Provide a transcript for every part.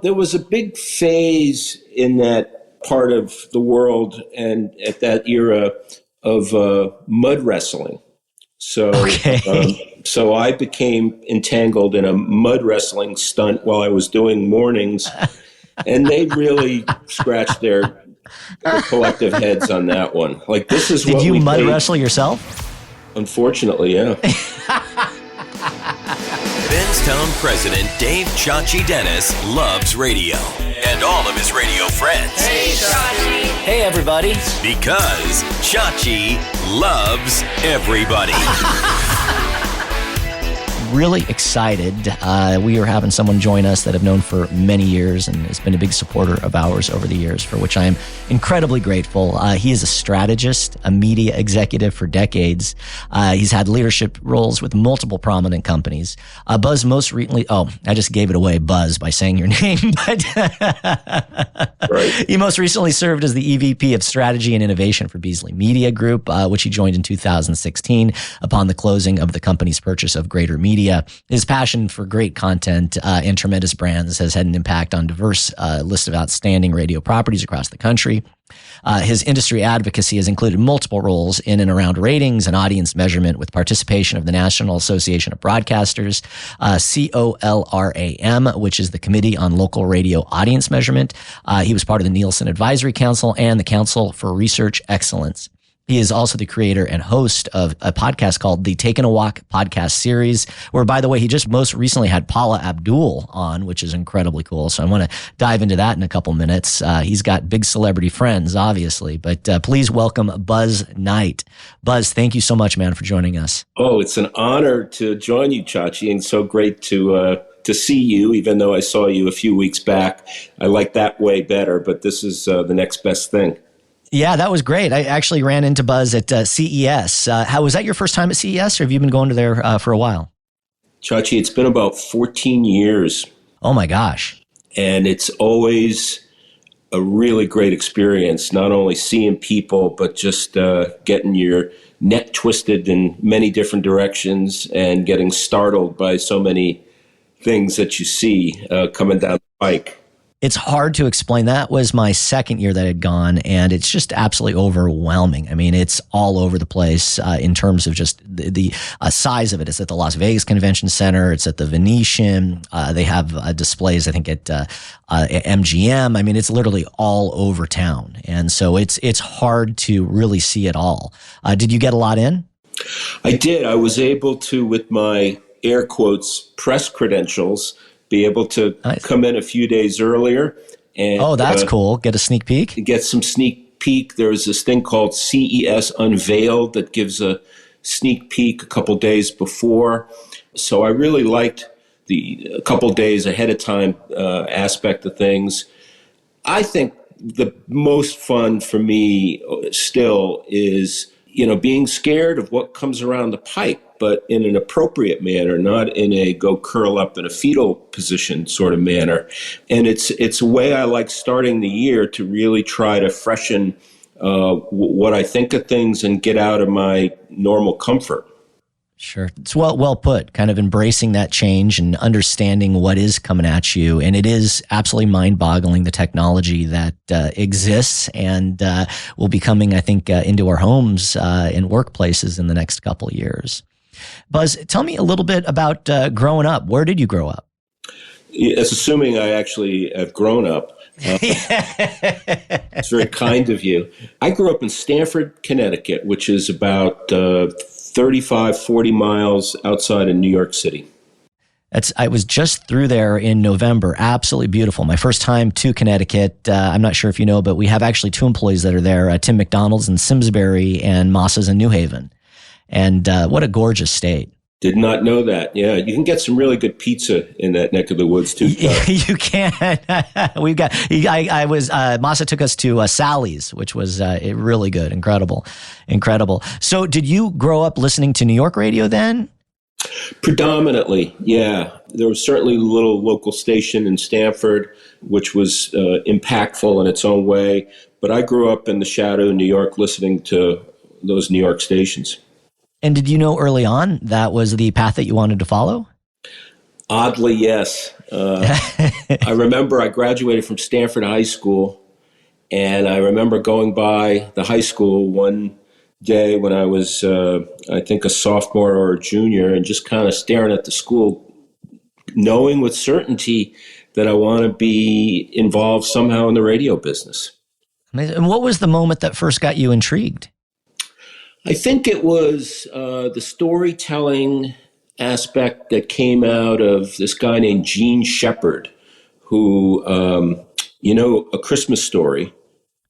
There was a big phase in that part of the world and at that era of mud wrestling. So, so I became entangled in a mud wrestling stunt while I was doing mornings, and they really scratched their collective heads on that one. Like, this is what Did you we mud paid. wrestle yourself? Unfortunately, yeah. Benztown President Dave Chachi Dennis loves radio and all of his radio friends. Hey, Chachi. Hey, everybody. Because Chachi loves everybody. Really excited. We are having someone join us that I've known for many years and has been a big supporter of ours over the years, for which I am incredibly grateful. He is a strategist, a media executive for decades. He's had leadership roles with multiple prominent companies. Buzz most recently, I just gave it away, Buzz, by saying your name. But Right. He most recently served as the EVP of Strategy and Innovation for Beasley Media Group, which he joined in 2016 upon the closing of the company's purchase of Greater Media. His passion for great content and tremendous brands has had an impact on diverse list of outstanding radio properties across the country. His industry advocacy has included multiple roles in and around ratings and audience measurement, with participation of the National Association of Broadcasters, COLRAM, which is the Committee on Local Radio Audience Measurement. He was part of the Nielsen Advisory Council and the Council for Research Excellence. He is also the creator and host of a podcast called the Takin a Walk podcast series, where, by the way, he just most recently had Paula Abdul on, which is incredibly cool. So I want to dive into that in a couple minutes. He's got big celebrity friends, obviously, but please welcome Buzz Knight. Buzz, thank you so much, man, for joining us. Oh, it's an honor to join you, Chachi, and so great to see you, even though I saw you a few weeks back. I like that way better, but this is the next best thing. Yeah, that was great. I actually ran into Buzz at CES. How was that your first time at CES, or have you been going to there for a while? Chachi, it's been about 14 years. Oh my gosh. And it's always a really great experience, not only seeing people, but just getting your neck twisted in many different directions and getting startled by so many things that you see coming down the pike. It's hard to explain. That was my second year that had gone, and it's just absolutely overwhelming. I mean, it's all over the place in terms of just the size of it. It's at the Las Vegas Convention Center. It's at the Venetian. They have displays, I think, at MGM. I mean, it's literally all over town. And so it's hard to really see it all. Did you get a lot in? I did. I was able to, with my air quotes, press credentials, be able to come in a few days earlier. And, that's cool. Get a sneak peek? Get some sneak peek. There's this thing called CES Unveiled that gives a sneak peek a couple days before. So I really liked the couple days ahead of time aspect of things. I think the most fun for me still is, being scared of what comes around the pike, but in an appropriate manner, not in a go curl up in a fetal position sort of manner. And it's a way I like starting the year to really try to freshen what I think of things and get out of my normal comfort. Sure. It's well put, kind of embracing that change and understanding what is coming at you. And it is absolutely mind-boggling, the technology that exists and will be coming, I think, into our homes and workplaces in the next couple of years. Buzz, tell me a little bit about growing up. Where did you grow up? It's assuming I actually have grown up. It's very kind of you. I grew up in Stanford, Connecticut, which is about 40 miles outside of New York City. I was just through there in November. Absolutely beautiful. My first time to Connecticut. I'm not sure if you know, but we have actually two employees that are there, Tim McDonald's in Simsbury and Moss's in New Haven. And what a gorgeous state. Did not know that. Yeah, you can get some really good pizza in that neck of the woods too. You can. We've got. Massa took us to Sally's, which was really good, incredible. So, did you grow up listening to New York radio then? Predominantly, yeah. There was certainly a little local station in Stanford, which was impactful in its own way. But I grew up in the shadow of New York, listening to those New York stations. And did you know early on that was the path that you wanted to follow? Oddly, yes. I remember I graduated from Stanford High School, and I remember going by the high school one day when I was, I think, a sophomore or a junior, and just kind of staring at the school, knowing with certainty that I want to be involved somehow in the radio business. And what was the moment that first got you intrigued? I think it was the storytelling aspect that came out of this guy named Gene Shepard, who, A Christmas Story.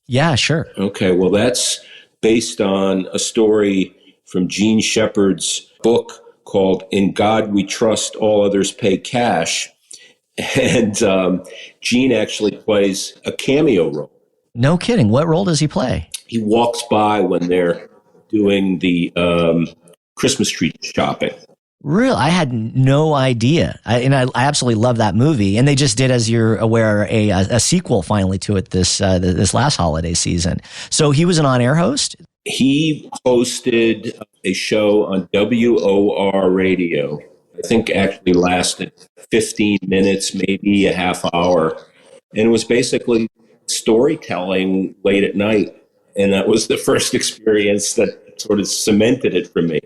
Yeah, sure. Okay, well, that's based on a story from Gene Shepard's book called In God We Trust, All Others Pay Cash. And Gene actually plays a cameo role. No kidding. What role does he play? He walks by when they're doing the Christmas tree shopping. Really? I had no idea. I absolutely love that movie. And they just did, as you're aware, a sequel finally to it this last holiday season. So he was an on-air host? He hosted a show on WOR radio. I think actually lasted 15 minutes, maybe a half hour. And it was basically storytelling late at night. And that was the first experience that sort of cemented it for me.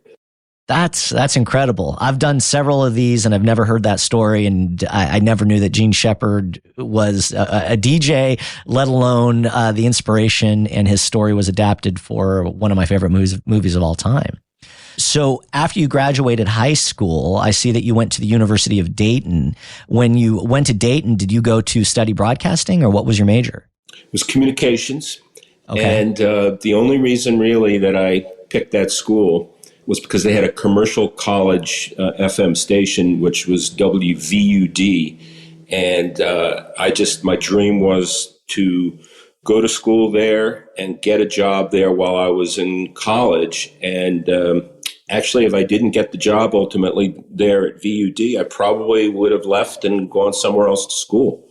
That's incredible. I've done several of these and I've never heard that story. And I never knew that Gene Shepard was a DJ, let alone the inspiration, and his story was adapted for one of my favorite movies of all time. So after you graduated high school, I see that you went to the University of Dayton. When you went to Dayton, did you go to study broadcasting, or what was your major? It was communications. Okay. And the only reason really that I picked that school was because they had a commercial college FM station, which was WVUD. And my dream was to go to school there and get a job there while I was in college. And actually, if I didn't get the job ultimately there at VUD, I probably would have left and gone somewhere else to school.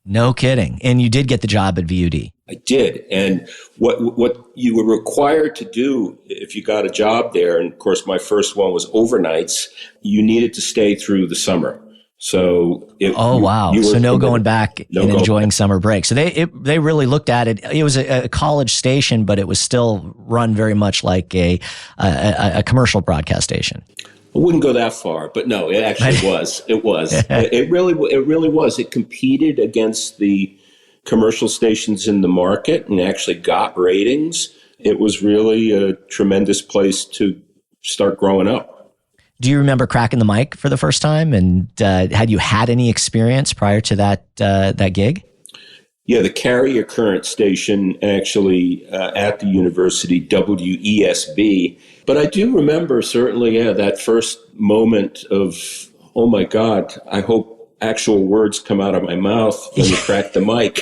No kidding. And you did get the job at VUD. I did. And what you were required to do if you got a job there, and of course my first one was overnights, you needed to stay through the summer. So wow. So no going back and enjoying summer break. So they really looked at it. It was a college station, but it was still run very much like a commercial broadcast station. I wouldn't go that far, but no, it actually was. It was. It really was. It competed against the commercial stations in the market and actually got ratings. It was really a tremendous place to start growing up. Do you remember cracking the mic for the first time? And had you had any experience prior to that gig? Yeah, the carrier current station actually at the university, WESB. But I do remember certainly, that first moment of, oh my God, I hope actual words come out of my mouth when you crack the mic.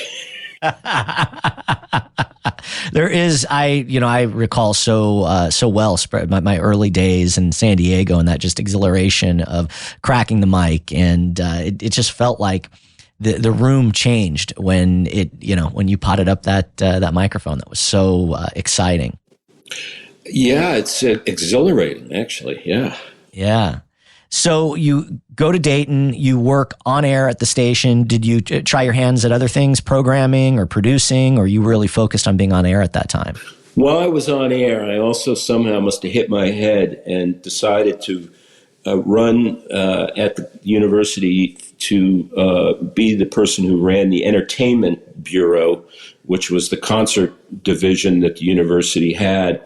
There is, I recall so well my early days in San Diego and that just exhilaration of cracking the mic. And it just felt like the room changed when when you potted up that microphone. That was so exciting. Yeah, it's exhilarating, actually. Yeah. Yeah. So you go to Dayton, you work on air at the station. Did you try your hands at other things, programming or producing, or you really focused on being on air at that time? While I was on air, I also somehow must have hit my head and decided to run at the university to be the person who ran the entertainment bureau, which was the concert division that the university had.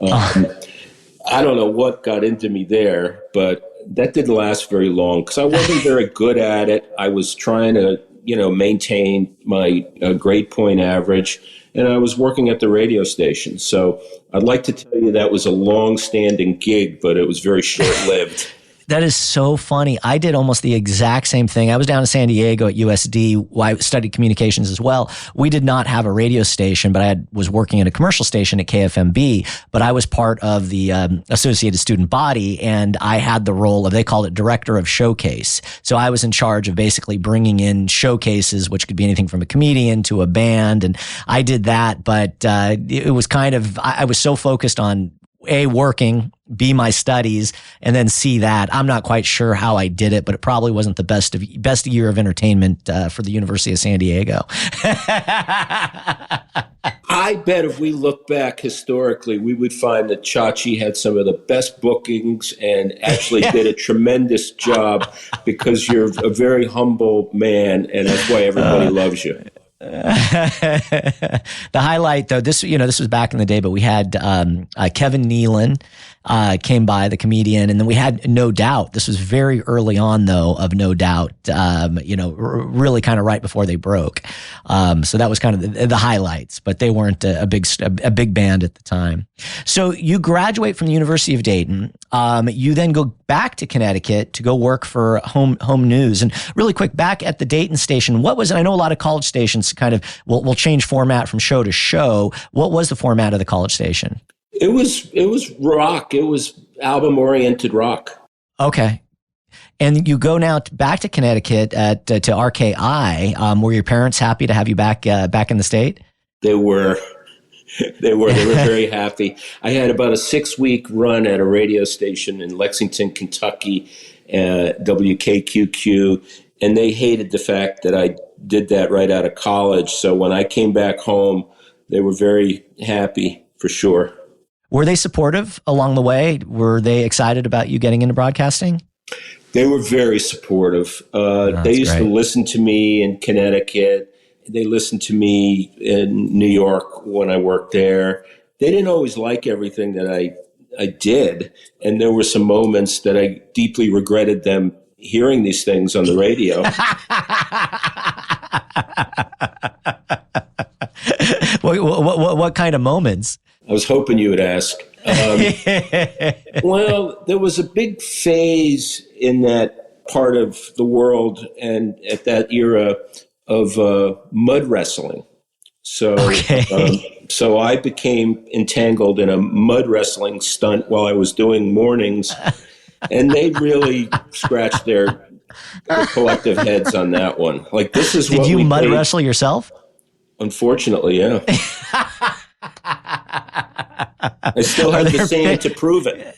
I don't know what got into me there, but that didn't last very long because I wasn't very good at it. I was trying to, maintain my grade point average, and I was working at the radio station. So I'd like to tell you that was a long-standing gig, but it was very short-lived. That is so funny. I did almost the exact same thing. I was down in San Diego at USD. I studied communications as well. We did not have a radio station, but I was working in a commercial station at KFMB. But I was part of the Associated Student Body, and I had the role of, they called it Director of Showcase. So I was in charge of basically bringing in showcases, which could be anything from a comedian to a band. And I did that, but it was kind of, I was so focused on working, be my studies and then see that. I'm not quite sure how I did it, but it probably wasn't the best year of entertainment for the University of San Diego. I bet if we look back historically, we would find that Chachi had some of the best bookings and actually did a tremendous job, because you're a very humble man, and that's why everybody loves you. The highlight, though, this was back in the day, but we had Kevin Nealon came by, the comedian, and then we had No Doubt. This was very early on, though, of No Doubt. Really kind of right before they broke. So that was kind of the highlights, but they weren't a big band at the time. So you graduate from the University of Dayton. You then go back to Connecticut to go work for home news. And really quick, back at the Dayton station, what was it? I know a lot of college stations kind of will change format from show to show. What was the format of the college station? It was rock. It was album-oriented rock. Okay. And you go now back to Connecticut to RKI. Were your parents happy to have you back in the state? They were. They were very happy. I had about a 6-week run at a radio station in Lexington, Kentucky, WKQQ, and they hated the fact that I did that right out of college. So when I came back home, they were very happy, for sure. Were they supportive along the way? Were they excited about you getting into broadcasting? They were very supportive. They used to listen to me in Connecticut. They listened to me in New York when I worked there. They didn't always like everything that I did. And there were some moments that I deeply regretted them hearing these things on the radio. What kind of moments? I was hoping you would ask. Well, there was a big phase in that part of the world and at that era of mud wrestling. So, so I became entangled in a mud wrestling stunt while I was doing mornings, and they really scratched their collective heads on that one. Like, this is what Did you we mud paid. wrestle yourself? Unfortunately, yeah. I still have the sand to prove it.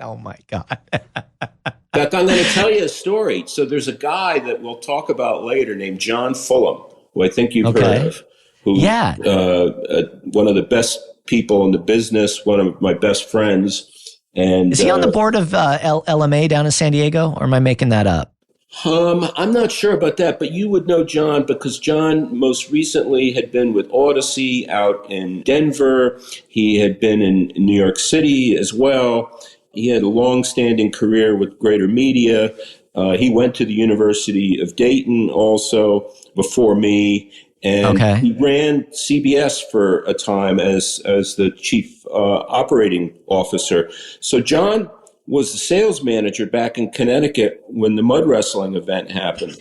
Oh, my God. In fact, I'm going to tell you a story. So there's a guy that we'll talk about later named John Fulham, who I think you've heard of. Who, one of the best people in the business, one of my best friends. And is he on the board of LMA down in San Diego, or am I making that up? I'm not sure about that, but you would know John because John most recently had been with Odyssey out in Denver. He had been in New York City as well. He had a long-standing career with Greater Media. He went to the University of Dayton also before me. And he ran CBS for a time as the chief operating officer. So John was the sales manager back in Connecticut when the mud wrestling event happened.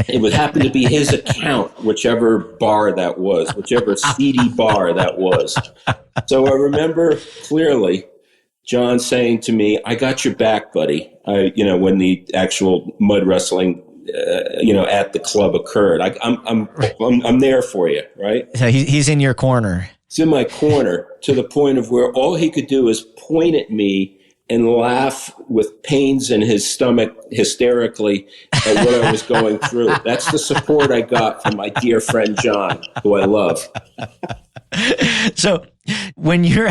It would happen to be his account, whichever bar that was, whichever seedy bar that was. So I remember clearly John saying to me, "I got your back, buddy." When the actual mud wrestling, at the club occurred. I'm there for you, right? So he's in your corner. He's in my corner to the point of where all he could do is point at me and laugh with pains in his stomach hysterically at what I was going through. That's the support I got from my dear friend John, who I love. So when you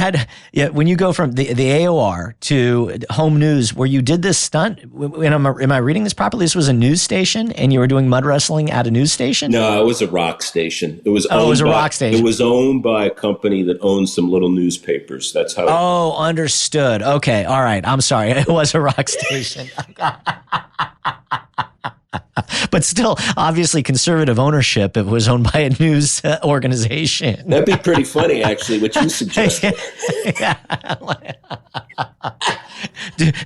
go from the AOR to home news, where you did this stunt, am I reading this properly? This was a news station, and you were doing mud wrestling at a news station? No, it was a rock station. It was rock station. It was owned by a company that owns some little newspapers. That's how. Oh, understood. Okay, all right. I'm sorry. It was a rock station. But still, obviously, conservative ownership. It was owned by a news organization. That'd be pretty funny, actually, what you suggested.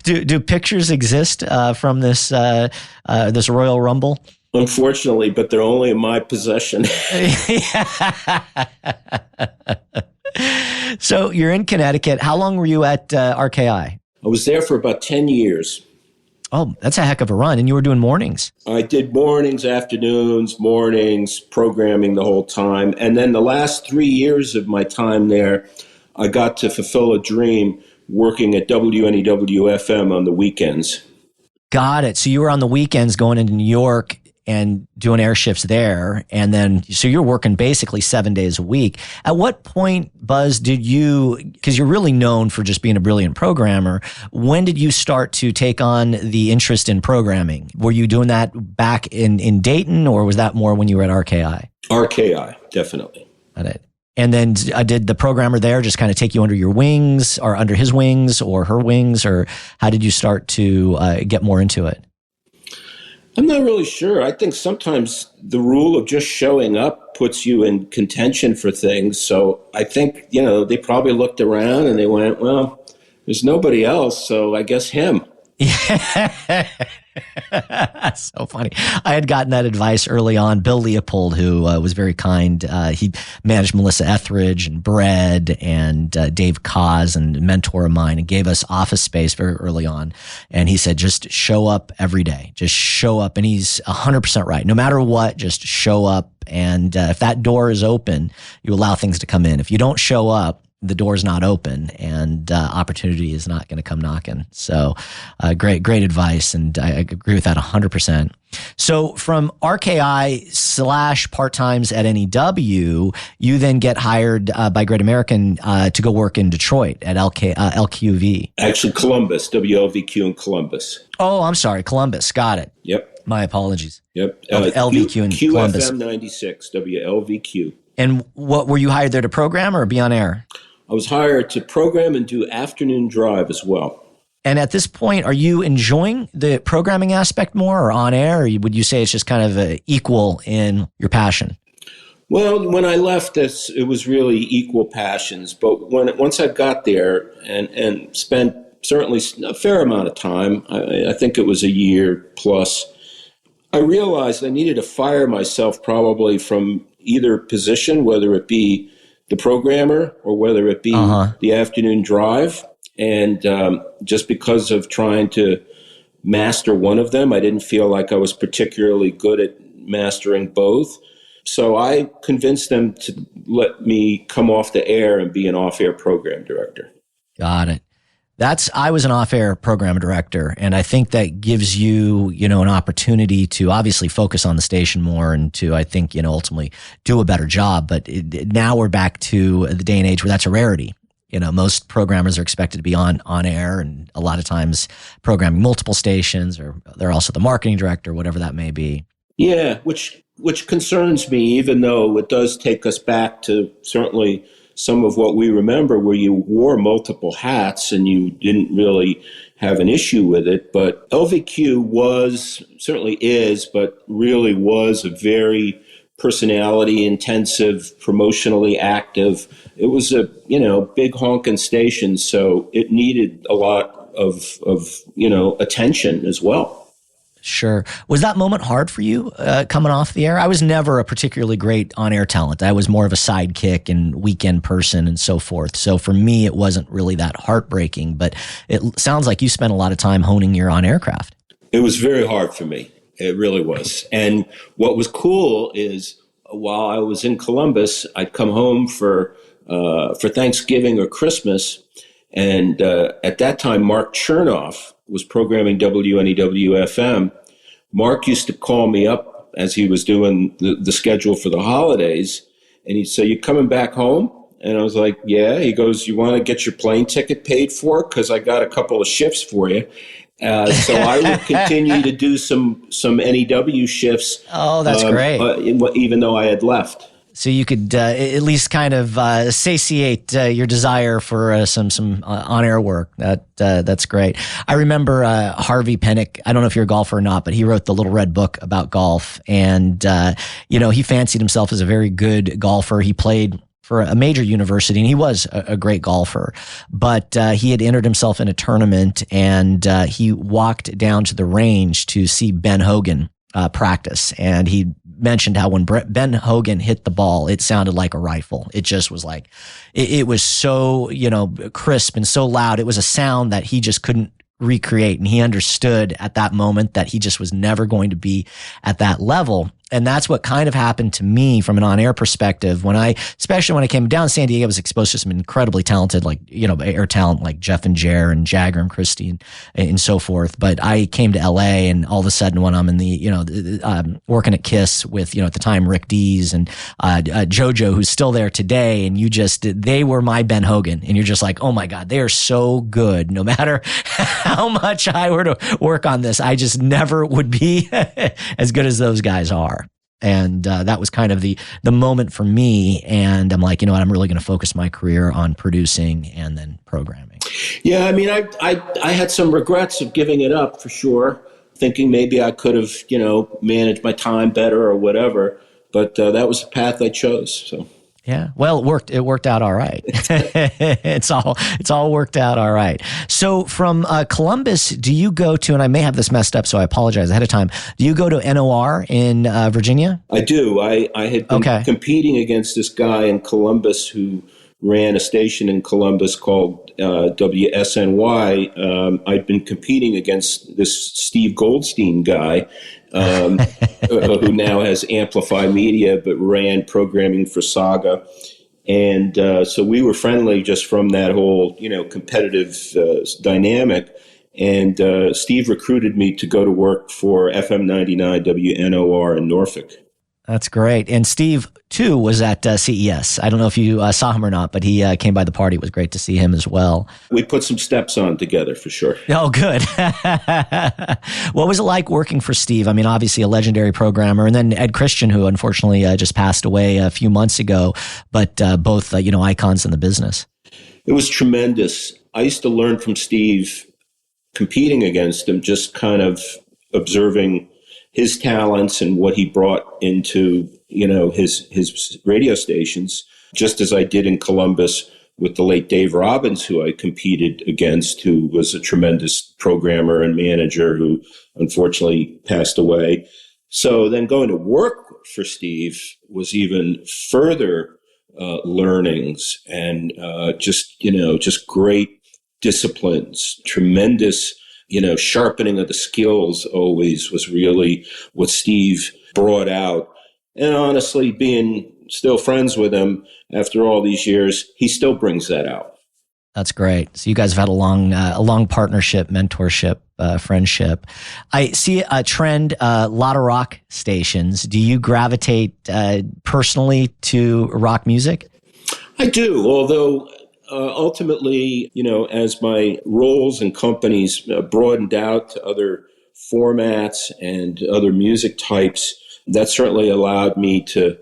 Do pictures exist from this Royal Rumble? Unfortunately, but they're only in my possession. So you're in Connecticut. How long were you at RKI? I was there for about 10 years. Oh, that's a heck of a run. And you were doing mornings. I did mornings, mornings, programming the whole time. And then the last 3 years of my time there, I got to fulfill a dream working at WNEW-FM on the weekends. Got it. So you were on the weekends going into New York and doing air shifts there. And then, so you're working basically 7 days a week. At what point, Buzz, did you, because you're really known for just being a brilliant programmer, when did you start to take on the interest in programming? Were you doing that back in Dayton, or was that more when you were at RKI? RKI, definitely. Got it. And then did the programmer there just kind of take you under your wings, or under his wings or her wings, or how did you start to get more into it? I'm not really sure. I think sometimes the rule of just showing up puts you in contention for things. So I think, they probably looked around and they went, well, there's nobody else, so I guess him. Yeah. That's so funny. I had gotten that advice early on. Bill Leopold, who was very kind, he managed Melissa Etheridge and Bread and Dave Kaz, and a mentor of mine, and gave us office space very early on. And he said, just show up every day. Just show up. And he's 100% right. No matter what, just show up. And if that door is open, you allow things to come in. If you don't show up, the door's not open, and opportunity is not going to come knocking. So great advice, and I agree with that 100%. So from RKI / part-times at NEW, you then get hired by Great American to go work in Detroit at LQV. Actually, Columbus, WLVQ in Columbus. Oh, I'm sorry, Columbus. Got it. Yep. My apologies. Yep. LVQ in Columbus. QFM 96, WLVQ. And what were you hired there to program or be on air? I was hired to program and do afternoon drive as well. And at this point, are you enjoying the programming aspect more, or on air, or would you say it's just kind of equal in your passion? Well, when I left, it was really equal passions. But once I got there and spent certainly a fair amount of time, I think it was a year plus, I realized I needed to fire myself probably from either position, whether it be the programmer or whether it be the afternoon drive. And just because of trying to master one of them, I didn't feel like I was particularly good at mastering both. So I convinced them to let me come off the air and be an off-air program director. Got it. I was an off-air program director, and I think that gives you, an opportunity to obviously focus on the station more and to, I think, ultimately do a better job. But now we're back to the day and age where that's a rarity. Most programmers are expected to be on air, and a lot of times programming multiple stations, or they're also the marketing director, whatever that may be. Yeah, which concerns me, even though it does take us back to certainly some of what we remember, where you wore multiple hats and you didn't really have an issue with it. But LVQ certainly is, but really was a very personality intensive, promotionally active. It was a, big honking station. So it needed a lot of attention as well. Sure. Was that moment hard for you coming off the air? I was never a particularly great on-air talent. I was more of a sidekick and weekend person and so forth. So for me, it wasn't really that heartbreaking, but it sounds like you spent a lot of time honing your on-air craft. It was very hard for me. It really was. And what was cool is while I was in Columbus, I'd come home for Thanksgiving or Christmas. And at that time, Mark Chernoff was programming WNEW-FM. Mark used to call me up as he was doing the schedule for the holidays, and he'd say, "You coming back home?" And I was like, "Yeah." He goes, "You want to get your plane ticket paid for? Because I got a couple of shifts for you." So I would continue to do some NEW shifts. Oh, that's great. Even though I had left. So you could at least kind of satiate your desire for some on-air work. That's great. I remember Harvey Pennick. I don't know if you're a golfer or not, but he wrote the Little Red Book about golf, and he fancied himself as a very good golfer. He played for a major university, and he was a great golfer. But he had entered himself in a tournament, and he walked down to the range to see Ben Hogan practice, and he mentioned how when Ben Hogan hit the ball, it sounded like a rifle. It just was like, it was so, crisp and so loud. It was a sound that he just couldn't recreate. And he understood at that moment that he just was never going to be at that level. And that's what kind of happened to me from an on-air perspective especially when I came down to San Diego, I was exposed to some incredibly talented, air talent like Jeff and Jer and Jagger and Christy and so forth. But I came to LA, and all of a sudden when I'm in the, working at KISS with, at the time, Rick Dees and JoJo, who's still there today, and they were my Ben Hogan. And you're just like, oh my God, they are so good. No matter how much I were to work on this, I just never would be as good as those guys are. And that was kind of the moment for me. And I'm like, I'm really going to focus my career on producing and then programming. Yeah, I mean, I had some regrets of giving it up for sure, thinking maybe I could have, managed my time better or whatever. But that was the path I chose. So. Yeah. Well, it worked out all right. It's all worked out all right. So from Columbus, do you go to, and I may have this messed up, so I apologize ahead of time. Do you go to NOR in Virginia? I do. I had been competing against this guy in Columbus who ran a station in Columbus called WSNY. I'd been competing against this Steve Goldstein guy, who now has Amplify Media, but ran programming for Saga. And so we were friendly just from that whole, competitive dynamic. And Steve recruited me to go to work for FM 99 WNOR in Norfolk. That's great. And Steve, too, was at CES. I don't know if you saw him or not, but he came by the party. It was great to see him as well. We put some steps on together for sure. Oh, good. What was it like working for Steve? I mean, obviously a legendary programmer. And then Ed Christian, who unfortunately just passed away a few months ago, but both, icons in the business. It was tremendous. I used to learn from Steve, competing against him, just kind of observing his talents and what he brought into, his radio stations, just as I did in Columbus with the late Dave Robbins, who I competed against, who was a tremendous programmer and manager who unfortunately passed away. So then going to work for Steve was even further learnings and just great disciplines, tremendous sharpening of the skills always was really what Steve brought out. And honestly, being still friends with him after all these years, he still brings that out. That's great. So you guys have had a long partnership, mentorship, friendship. I see a trend, a lot of rock stations. Do you gravitate personally to rock music? I do, although ultimately, as my roles and companies broadened out to other formats and other music types, that certainly allowed me to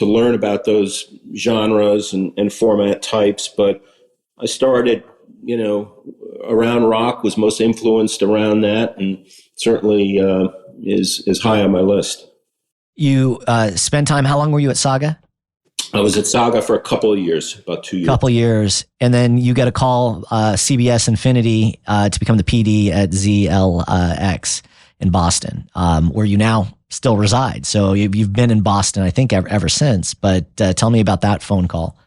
learn about those genres and format types. But I started, around rock, was most influenced around that, and certainly is high on my list. You spent time, how long were you at Saga? I was at Saga for a couple of years, about 2 years. Couple years. And then you get a call, CBS Infinity, to become the PD at ZLX in Boston, where you now still reside. So you've been in Boston, I think, ever since. But tell me about that phone call.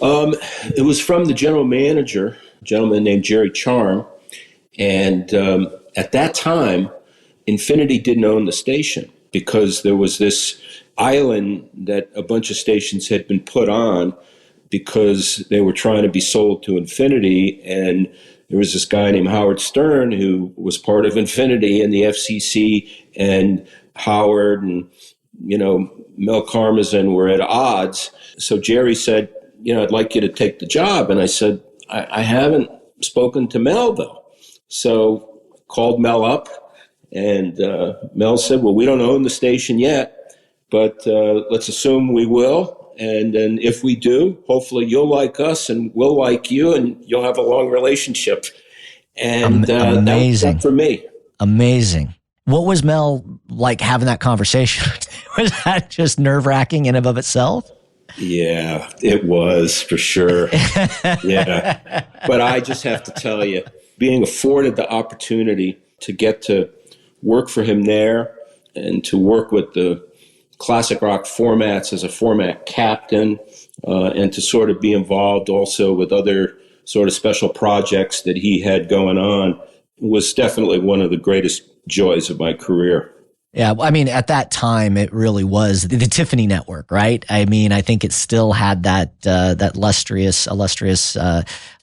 It was from the general manager, a gentleman named Jerry Charm. And at that time, Infinity didn't own the station because there was this island that a bunch of stations had been put on because they were trying to be sold to Infinity. And there was this guy named Howard Stern who was part of Infinity and the FCC, and Howard and, Mel Karmazin were at odds. So Jerry said, I'd like you to take the job. And I said, I haven't spoken to Mel though. So called Mel up, and Mel said, well, we don't own the station yet, but let's assume we will. And then if we do, hopefully you'll like us and we'll like you, and you'll have a long relationship. And amazing. That was that for me. Amazing. What was Mel like having that conversation? Was that just nerve-wracking in and of itself? Yeah, it was for sure. Yeah. But I just have to tell you, being afforded the opportunity to get to work for him there and to work with the classic rock formats as a format captain, and to sort of be involved also with other sort of special projects that he had going on, was definitely one of the greatest joys of my career. Yeah, I mean, at that time, it really was the Tiffany network, right? I mean, I think it still had that illustrious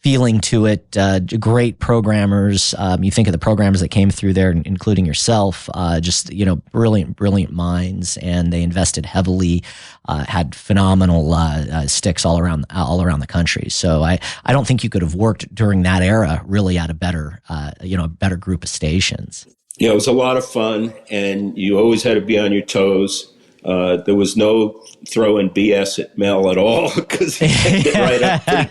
feeling to it. Great programmers. You think of the programmers that came through there, including yourself. Just brilliant minds, and they invested heavily. Had phenomenal sticks all around the country. So I don't think you could have worked during that era really at a better group of stations. Yeah, it was a lot of fun, and you always had to be on your toes. There was no throwing BS at Mel at all because he picked it right up pretty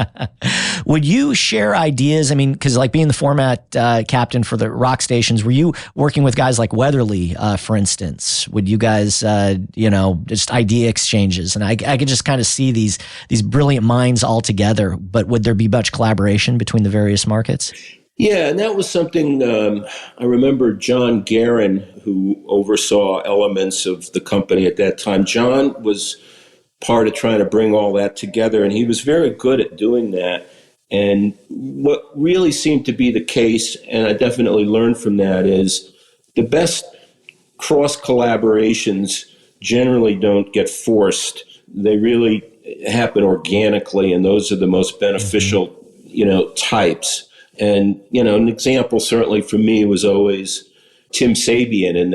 quickly. Would you share ideas? I mean, because like being the format captain for the rock stations, were you working with guys like Weatherly, for instance? Would you guys, just idea exchanges? And I could just kind of see these brilliant minds all together, but would there be much collaboration between the various markets? Yeah, and that was something I remember John Guerin, who oversaw elements of the company at that time. John was part of trying to bring all that together, and he was very good at doing that. And what really seemed to be the case, and I definitely learned from that, is the best cross collaborations generally don't get forced. They really happen organically, and those are the most beneficial, types. And, an example certainly for me was always Tim Sabian in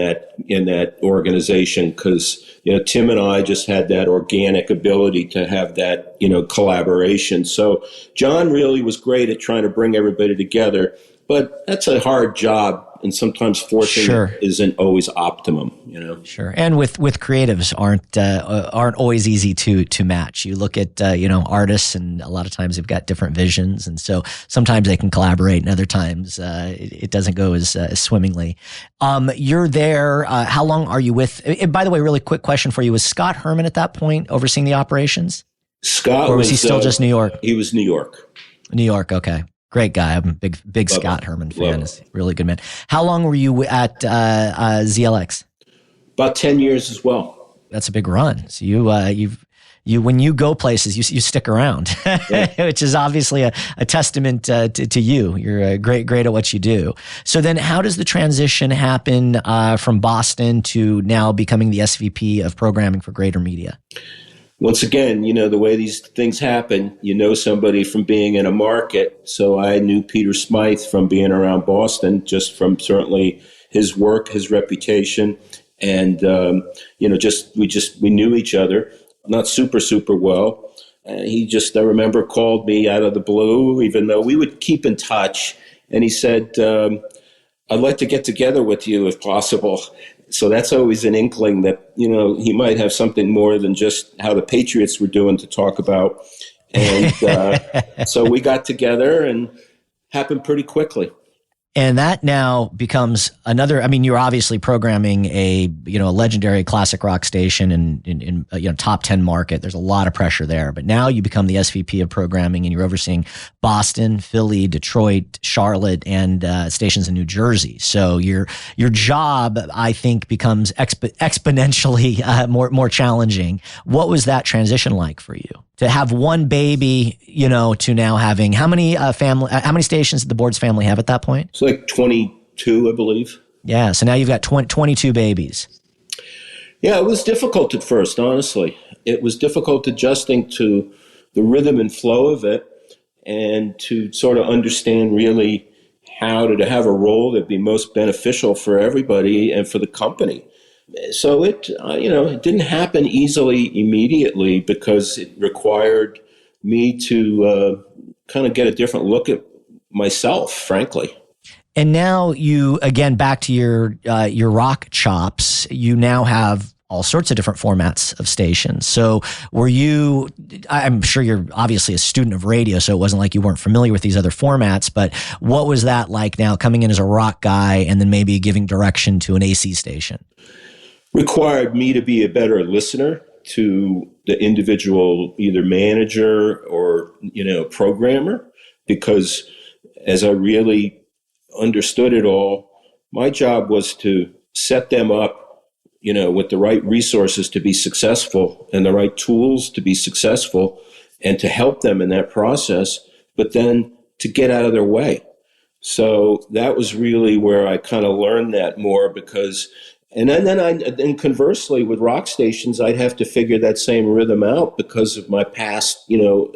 that organization, because, Tim and I just had that organic ability to have that, collaboration. So John really was great at trying to bring everybody together, but that's a hard job. And sometimes forcing it isn't always optimum, Sure. And with creatives aren't always easy to match. You look at, artists, and a lot of times they've got different visions. And so sometimes they can collaborate, and other times it doesn't go as swimmingly. You're there. How long are you with? By the way, really quick question for you. Was Scott Herman at that point overseeing the operations? Scott or was he still just New York? He was New York. New York. Okay. Great guy. I'm a big Scott Herman fan. He's a really good man. How long were you at ZLX? About 10 years as well. That's a big run. So you when you go places, you stick around, which is obviously a testament to you. You're great at what you do. So then how does the transition happen from Boston to now becoming the SVP of programming for Greater Media? Once again, the way these things happen, somebody from being in a market. So I knew Peter Smythe from being around Boston, just from certainly his work, his reputation. And, we knew each other, not super well. He just, I remember, called me out of the blue, even though we would keep in touch. And he said, I'd like to get together with you if possible. So that's always an inkling that, he might have something more than just how the Patriots were doing to talk about. And so we got together, and happened pretty quickly. And that now becomes another, I mean, you're obviously programming a legendary classic rock station in top 10 market. There's a lot of pressure there, but now you become the SVP of programming, and you're overseeing Boston, Philly, Detroit, Charlotte, and stations in New Jersey. So your job, I think, becomes exponentially more challenging. What was that transition like for you? To have one baby, to now having how many stations did the Board's family have at that point? It's like 22, I believe. Yeah. So now you've got 22 babies. Yeah, it was difficult at first, honestly. It was difficult adjusting to the rhythm and flow of it, and to sort of understand really how to have a role that'd be most beneficial for everybody and for the company. So it didn't happen easily immediately, because it required me to kind of get a different look at myself, frankly. And now you, again, back to your rock chops, you now have all sorts of different formats of stations. So I'm sure you're obviously a student of radio, so it wasn't like you weren't familiar with these other formats, but what was that like now, coming in as a rock guy and then maybe giving direction to an AC station? Required me to be a better listener to the individual, either manager or, programmer, because as I really understood it all, my job was to set them up, with the right resources to be successful and the right tools to be successful, and to help them in that process. But then to get out of their way. So that was really where I kind of learned that more because, and then conversely with rock stations, I'd have to figure that same rhythm out because of my past,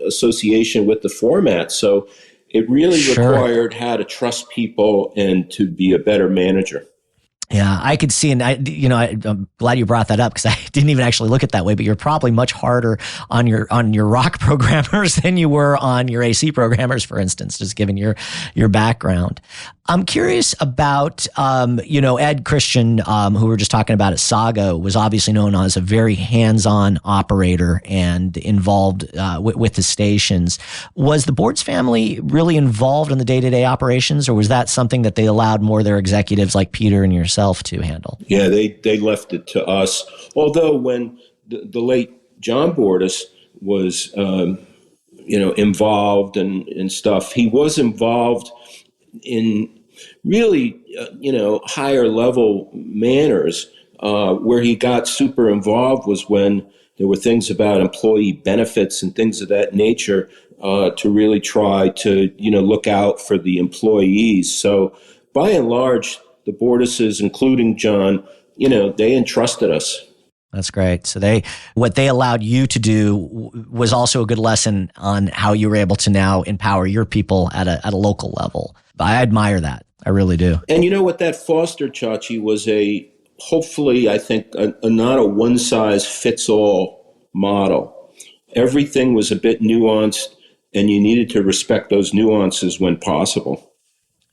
association with the format. So it really required how to trust people and to be a better manager. Yeah, I could see, and I'm glad you brought that up because I didn't even actually look at it that way. But you're probably much harder on your rock programmers than you were on your AC programmers, for instance, just given your background. I'm curious about, Ed Christian, who we were just talking about at Saga, was obviously known as a very hands-on operator and involved with the stations. Was the Boards family really involved in the day-to-day operations, or was that something that they allowed more of their executives like Peter and yourself to handle? Yeah, they left it to us. Although when the late John Bordis was, involved and stuff, he was involved in really, higher level manners. Where he got super involved was when there were things about employee benefits and things of that nature to really try to, look out for the employees. So by and large, the Bordises, including John, they entrusted us. That's great. So what they allowed you to do was also a good lesson on how you were able to now empower your people at a local level. I admire that. I really do. And you know what that fostered, Chachi, was hopefully, I think, not a one-size-fits-all model. Everything was a bit nuanced, and you needed to respect those nuances when possible.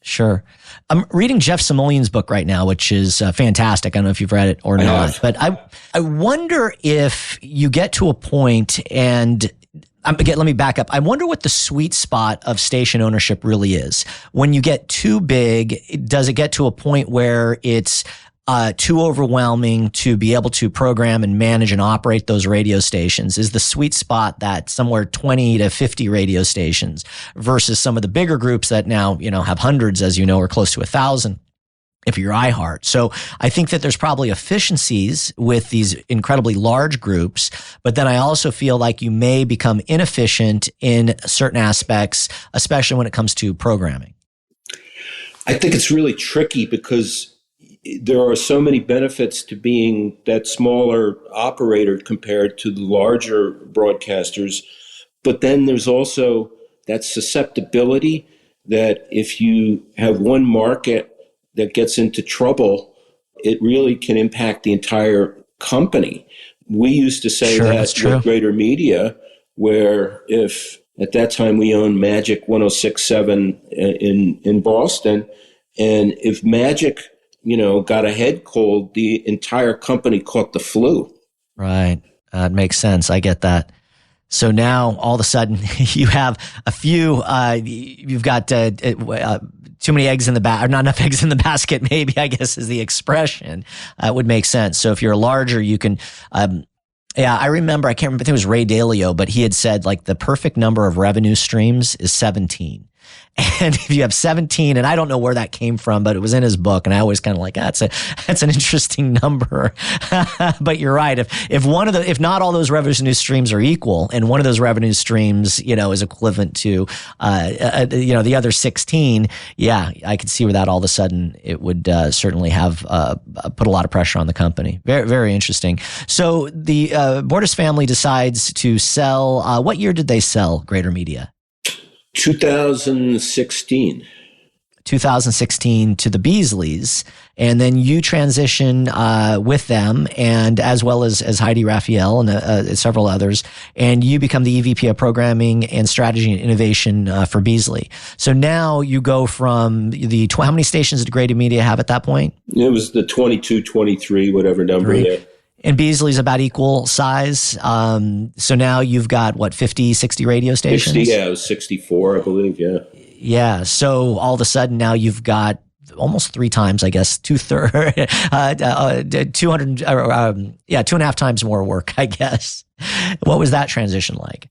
Sure. I'm reading Jeff Samoleon's book right now, which is fantastic. I don't know if you've read it or not, but I wonder if you get to a point and let me back up. I wonder what the sweet spot of station ownership really is. When you get too big, does it get to a point where it's too overwhelming to be able to program and manage and operate those radio stations? Is the sweet spot that somewhere 20 to 50 radio stations versus some of the bigger groups that now, have hundreds, as you know, or close to 1,000? If you're iHeart. So I think that there's probably efficiencies with these incredibly large groups, but then I also feel like you may become inefficient in certain aspects, especially when it comes to programming. I think it's really tricky because there are so many benefits to being that smaller operator compared to the larger broadcasters. But then there's also that susceptibility that if you have one market that gets into trouble, it really can impact the entire company. We used to say that with Greater Media, where if at that time we owned Magic 106.7 in Boston, and if Magic, got a head cold, the entire company caught the flu. Right. It makes sense. I get that. So now all of a sudden you have a few, you've got too many eggs in the basket, or not enough eggs in the basket, maybe, I guess is the expression. Would make sense. So if you're larger, you can, I remember, I can't remember, I think it was Ray Dalio, but he had said like the perfect number of revenue streams is 17. And if you have 17, and I don't know where that came from, but it was in his book, and I always kind of like, that's an interesting number. But you're right. If not all those revenue streams are equal, and one of those revenue streams, is equivalent to, the other 16, I could see where that all of a sudden it would certainly have put a lot of pressure on the company. Very, very interesting. So the Bordis family decides to sell. What year did they sell Greater Media? 2016. 2016 to the Beasleys, and then you transition with them, and as well as Heidi Raphael and several others, and you become the EVP of Programming and Strategy and Innovation for Beasley. So now you go from how many stations did Greater Media have at that point? It was the 22, 23, whatever number there. And Beasley's about equal size. So now you've got, 50, 60 radio stations? 60, it was 64, I believe, yeah. Yeah, so all of a sudden now you've got almost 3 times, I guess, 200, 2.5 times more work, I guess. What was that transition like?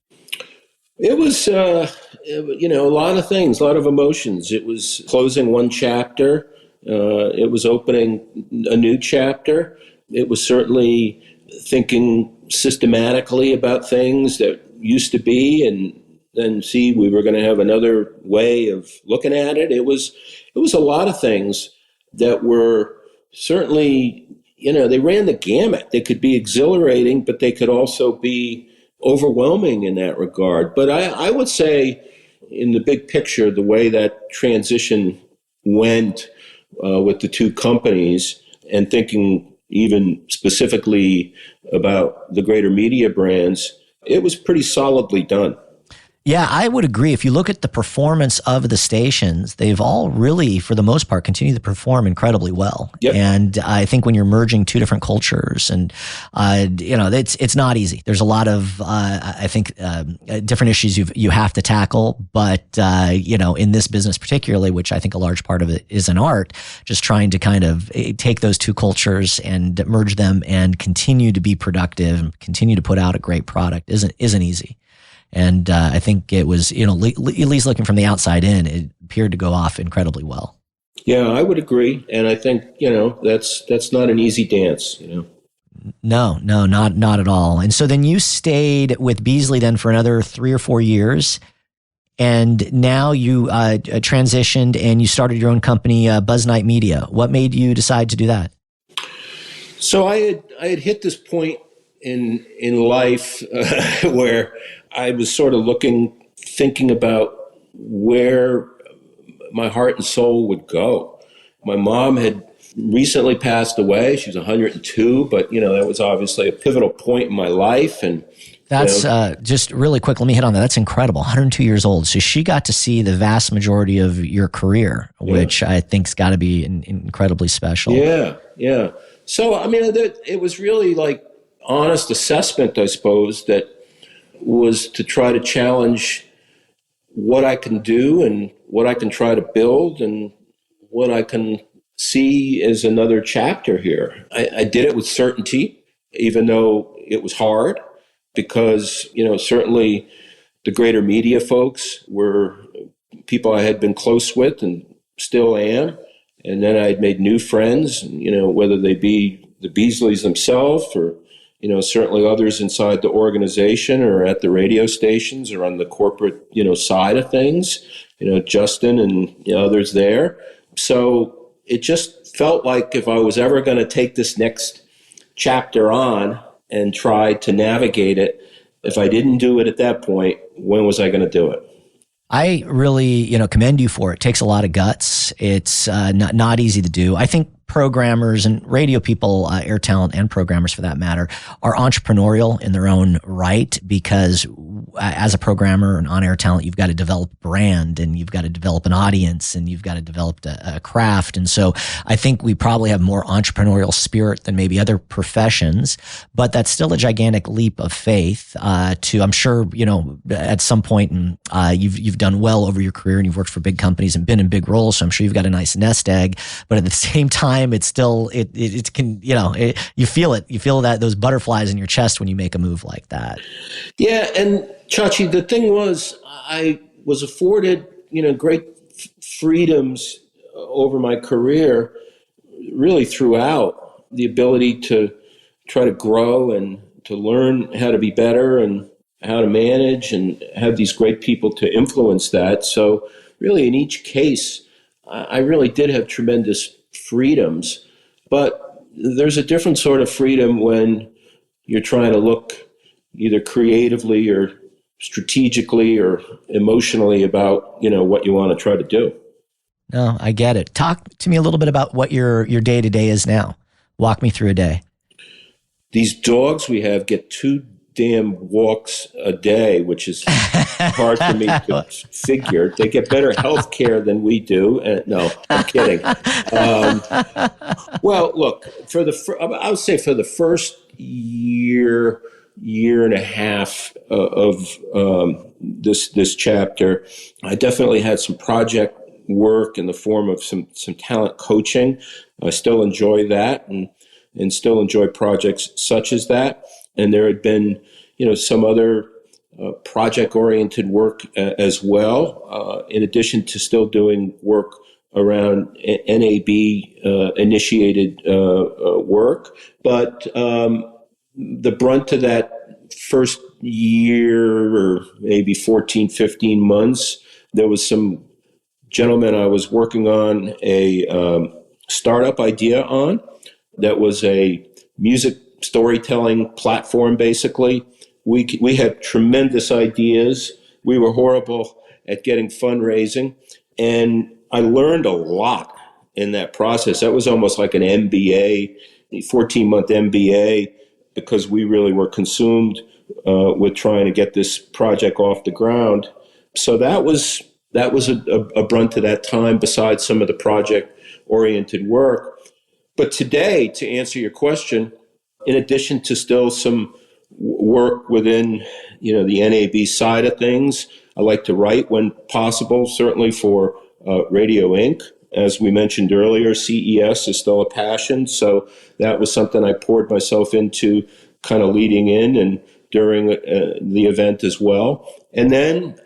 It was, a lot of things, a lot of emotions. It was closing one chapter. It was opening a new chapter. It was certainly thinking systematically about things that used to be and then see we were going to have another way of looking at it. It was a lot of things that were certainly, they ran the gamut. They could be exhilarating, but they could also be overwhelming in that regard. But I would say in the big picture, the way that transition went with the two companies, and thinking even specifically about the Greater Media brands, it was pretty solidly done. Yeah, I would agree. If you look at the performance of the stations, they've all really, for the most part, continued to perform incredibly well. Yep. And I think when you're merging two different cultures, and it's not easy. There's a lot of different issues you have to tackle. But in this business particularly, which I think a large part of it is an art, just trying to kind of take those two cultures and merge them and continue to be productive and continue to put out a great product isn't easy. And I think it was, at least looking from the outside in, it appeared to go off incredibly well. Yeah, I would agree. And I think, that's not an easy dance, No, not at all. And so then you stayed with Beasley then for another 3 or 4 years. And now you transitioned and you started your own company, Buzz Media. What made you decide to do that? So I had hit this point in life where I was sort of thinking about where my heart and soul would go. My mom had recently passed away. She was 102, but that was obviously a pivotal point in my life. And that's just really quick. Let me hit on that. That's incredible. 102 years old. So she got to see the vast majority of your career, which I think's got to be incredibly special. Yeah. So, it was really like honest assessment, I suppose, that was to try to challenge what I can do and what I can try to build and what I can see as another chapter here. I did it with certainty, even though it was hard, because, certainly the Greater Media folks were people I had been close with and still am. And then I had made new friends, whether they be the Beasleys themselves or certainly others inside the organization or at the radio stations or on the corporate, side of things, Justin and others there. So it just felt like if I was ever going to take this next chapter on and try to navigate it, if I didn't do it at that point, when was I going to do it? I really, commend you for it. It takes a lot of guts. It's not easy to do. I think programmers and radio people, air talent and programmers for that matter, are entrepreneurial in their own right, because as a programmer and on-air talent, you've got to develop a brand and you've got to develop an audience and you've got to develop a craft. And so I think we probably have more entrepreneurial spirit than maybe other professions, but that's still a gigantic leap of faith I'm sure, at some point you've done well over your career and you've worked for big companies and been in big roles. So I'm sure you've got a nice nest egg, but at the same time, it's still, it can, you feel it. You feel that those butterflies in your chest when you make a move like that. Yeah. And Chachi, the thing was, I was afforded, great freedoms over my career, really throughout, the ability to try to grow and to learn how to be better and how to manage and have these great people to influence that. So really in each case, I really did have tremendous freedoms, but there's a different sort of freedom when you're trying to look either creatively or strategically or emotionally about, what you want to try to do. No, I get it. Talk to me a little bit about what your day-to-day is now. Walk me through a day. These dogs we have get 2 damn walks a day, which is hard for me to figure. They get better health care than we do. No, I'm kidding. Well, look, I would say for the first year and a half of this chapter, I definitely had some project work in the form of some talent coaching. I still enjoy that and still enjoy projects such as that. And there had been, some other project-oriented work as well, in addition to still doing work around NAB-initiated work. But the brunt of that first year or maybe 14, 15 months, there was some gentleman I was working on a startup idea on that was a music storytelling platform, basically. We had tremendous ideas. We were horrible at getting fundraising. And I learned a lot in that process. That was almost like an MBA, a 14-month MBA, because we really were consumed with trying to get this project off the ground. So that was a brunt to that time, besides some of the project-oriented work. But today, to answer your question, in addition to still some work within, the NAB side of things, I like to write when possible, certainly for Radio Inc. As we mentioned earlier, CES is still a passion. So that was something I poured myself into, kind of leading in and during the event as well. And then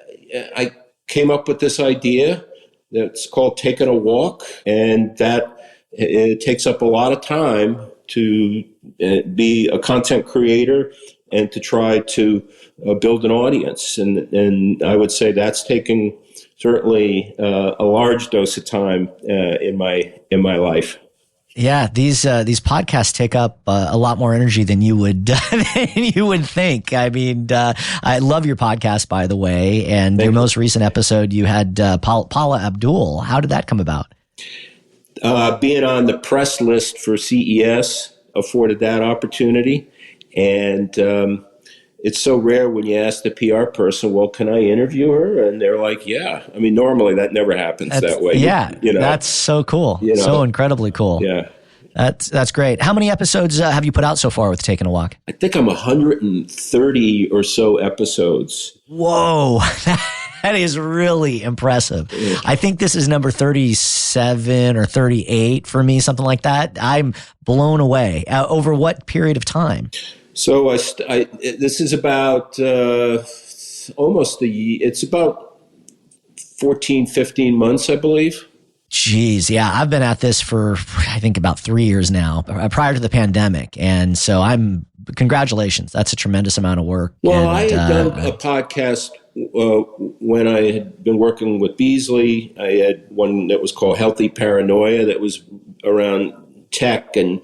I came up with this idea that's called Taking a Walk, and that it takes up a lot of time to be a content creator and to try to build an audience. And I would say that's taking certainly a large dose of time in my life. Yeah, these podcasts take up a lot more energy than you would think. I mean, I love your podcast, by the way, and Thank your most recent episode, you had Paula Abdul. How did that come about? Being on the press list for CES afforded that opportunity, and it's so rare when you ask the PR person, well, can I interview her? And they're like, yeah. I mean, normally that never happens that way. Yeah, that's so cool. So incredibly cool. Yeah. That's great. How many episodes have you put out so far with Taking a Walk? I think I'm 130 or so episodes. Whoa. That is really impressive. Yeah. I think this is number 37 or 38 for me, something like that. I'm blown away. Over what period of time? So this is about almost it's about 14, 15 months, I believe. Jeez, yeah, I've been at this for, I think, about 3 years now, prior to the pandemic. And so congratulations. That's a tremendous amount of work. Well, I had done a podcast when I had been working with Beasley. I had one that was called Healthy Paranoia that was around tech and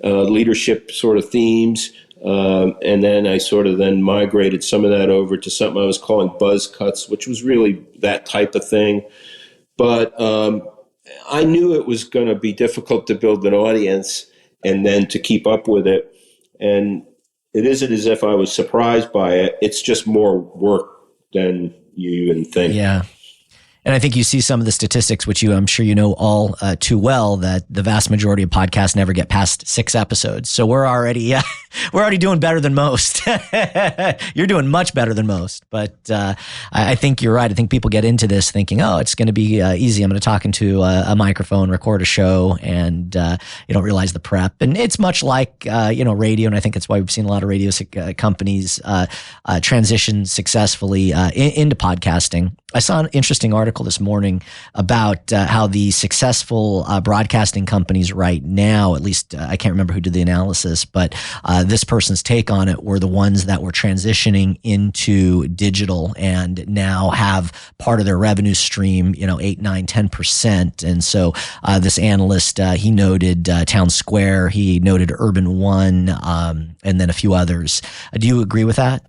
leadership sort of themes. And then I sort of then migrated some of that over to something I was calling Buzz Cuts, which was really that type of thing. But I knew it was going to be difficult to build an audience and then to keep up with it. And it isn't as if I was surprised by it. It's just more work than you even think. Yeah. And I think you see some of the statistics, which I'm sure you know all too well, that the vast majority of podcasts never get past 6 episodes. So we're already doing better than most. You're doing much better than most. But I think you're right. I think people get into this thinking, oh, it's going to be easy. I'm going to talk into a microphone, record a show, and you don't realize the prep. And it's much like radio, and I think that's why we've seen a lot of radio companies transition successfully into podcasting. I saw an interesting article this morning about how the successful broadcasting companies right now, at least I can't remember who did the analysis, but this person's take on it were the ones that were transitioning into digital and now have part of their revenue stream, 8, 9, 10%. And so this analyst, he noted Town Square, he noted Urban One, and then a few others. Do you agree with that?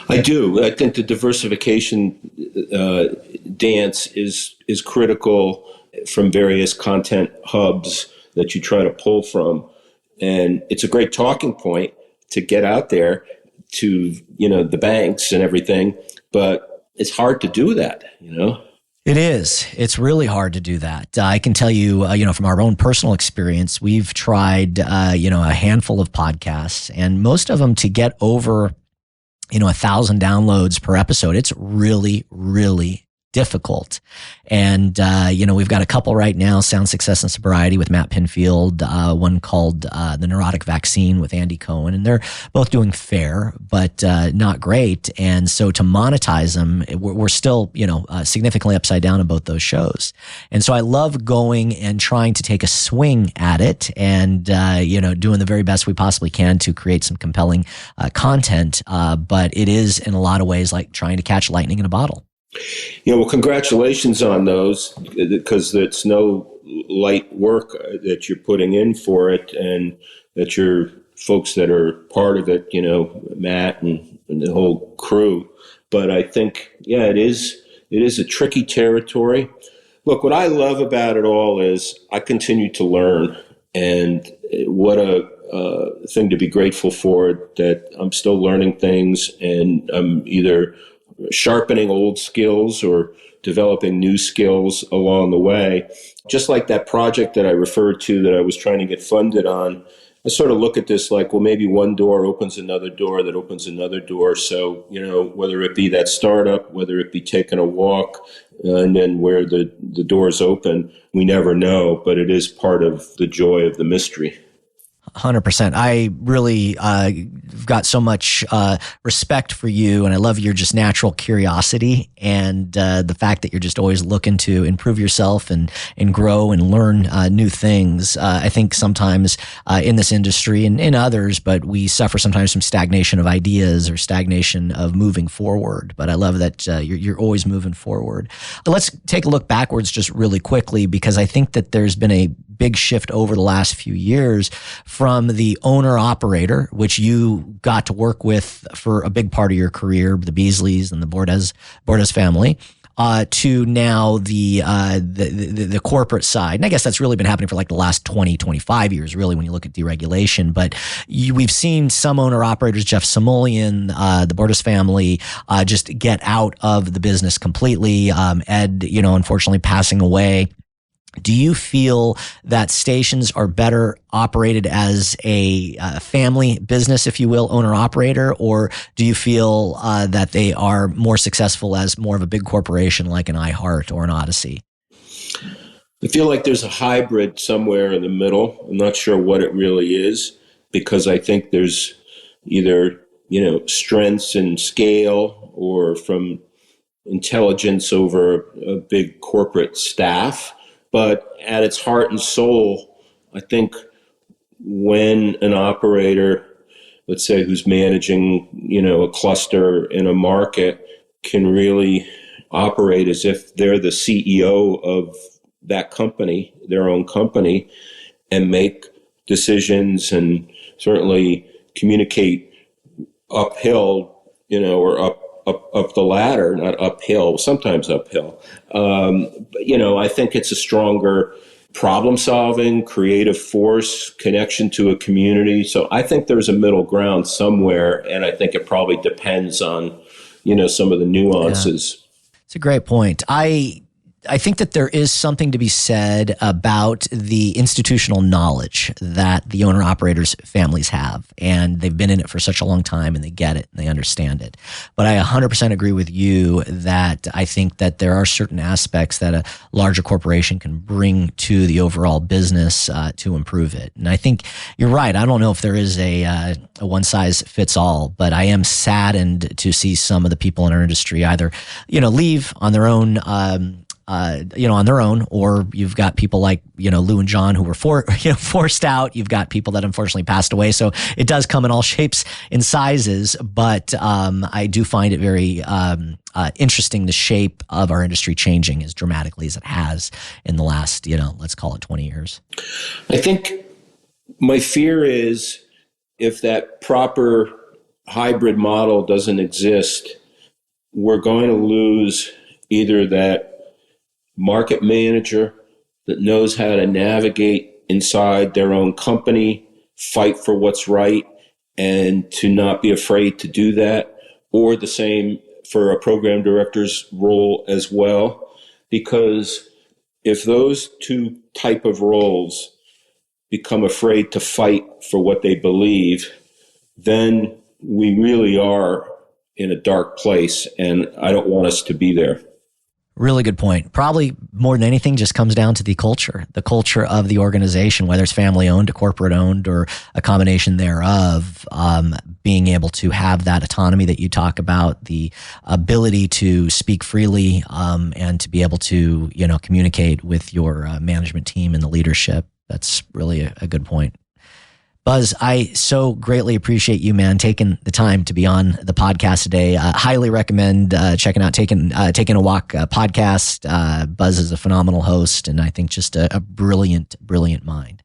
I do. I think the diversification dance is critical from various content hubs that you try to pull from. And it's a great talking point to get out there to, the banks and everything. But it's hard to do that, It is. It's really hard to do that. I can tell you, from our own personal experience, we've tried, a handful of podcasts, and most of them to get over 1,000 downloads per episode. It's really, really difficult. And, we've got a couple right now, Sound Success and Sobriety with Matt Pinfield, one called The Neurotic Vaccine with Andy Cohen. And they're both doing fair, but not great. And so to monetize them, we're still, significantly upside down on both those shows. And so I love going and trying to take a swing at it and, doing the very best we possibly can to create some compelling content. But it is in a lot of ways like trying to catch lightning in a bottle. Yeah, well, congratulations on those, because it's no light work that you're putting in for it, and that your folks that are part of it, Matt and the whole crew. But I think, it is a tricky territory. Look, what I love about it all is I continue to learn, and what a thing to be grateful for, that I'm still learning things, and I'm either sharpening old skills or developing new skills along the way. Just like that project that I referred to that I was trying to get funded on, I sort of look at this like, well, maybe one door opens another door that opens another door. So, whether it be that startup, whether it be taking a walk, and then where the doors open, we never know, but it is part of the joy of the mystery. 100%. I really got so much respect for you, and I love your just natural curiosity and the fact that you're just always looking to improve yourself and grow and learn new things. I think sometimes in this industry and in others, but we suffer sometimes from stagnation of ideas or stagnation of moving forward. But I love that you're always moving forward. But let's take a look backwards just really quickly, because I think that there's been a big shift over the last few years from the owner-operator, which you got to work with for a big part of your career, the Beasleys and the Bordes family, to now the corporate side. And I guess that's really been happening for like the last 20, 25 years, really, when you look at deregulation. But we've seen some owner-operators, Jeff Samulian, the Bordes family, just get out of the business completely. Ed, unfortunately passing away. Do you feel that stations are better operated as a family business, if you will, owner-operator, or do you feel that they are more successful as more of a big corporation like an iHeart or an Odyssey? I feel like there's a hybrid somewhere in the middle. I'm not sure what it really is, because I think there's either, strengths in scale or from intelligence over a big corporate staff. But at its heart and soul, I think when an operator, let's say, who's managing, a cluster in a market, can really operate as if they're the CEO of that company, their own company, and make decisions and certainly communicate uphill, or up the ladder, not uphill, sometimes uphill. I think it's a stronger problem-solving, creative force, connection to a community. So I think there's a middle ground somewhere, and I think it probably depends on, some of the nuances. Yeah. It's a great point. I think that there is something to be said about the institutional knowledge that the owner-operators' families have, and they've been in it for such a long time, and they get it, and they understand it. But I 100% agree with you that I think that there are certain aspects that a larger corporation can bring to the overall business to improve it. And I think you're right. I don't know if there is a one-size-fits-all, but I am saddened to see some of the people in our industry either, leave on their own, on their own, or you've got people like, Lou and John who were forced out. You've got people that unfortunately passed away. So it does come in all shapes and sizes, but I do find it very interesting, the shape of our industry changing as dramatically as it has in the last, let's call it 20 years. I think my fear is if that proper hybrid model doesn't exist, we're going to lose either that market manager that knows how to navigate inside their own company, fight for what's right, and to not be afraid to do that, or the same for a program director's role as well. Because if those two type of roles become afraid to fight for what they believe, then we really are in a dark place, and I don't want us to be there. Really good point. Probably more than anything just comes down to the culture of the organization, whether it's family owned, corporate owned, or a combination thereof. Being able to have that autonomy that you talk about, the ability to speak freely, and to be able to, communicate with your management team and the leadership. That's really a good point. Buzz, I so greatly appreciate you, man, taking the time to be on the podcast today. Highly recommend checking out Taking a Walk podcast. Buzz is a phenomenal host, and I think just a brilliant mind.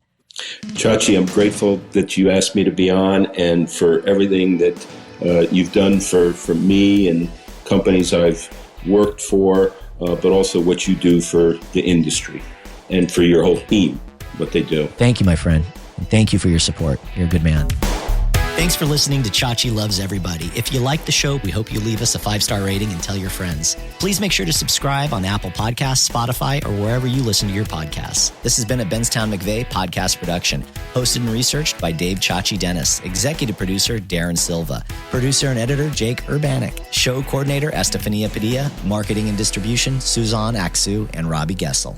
Chachi, I'm grateful that you asked me to be on, and for everything that you've done for me and companies I've worked for, but also what you do for the industry and for your whole team, what they do. Thank you, my friend. And thank you for your support. You're a good man. Thanks for listening to Chachi Loves Everybody. If you like the show, we hope you leave us a 5-star rating and tell your friends. Please make sure to subscribe on Apple Podcasts, Spotify, or wherever you listen to your podcasts. This has been a Benztown McVeigh podcast production, hosted and researched by Dave Chachi Dennis, executive producer Darren Silva, producer and editor Jake Urbanik, show coordinator Estefania Padilla, marketing and distribution Suzanne Aksu and Robbie Gessel.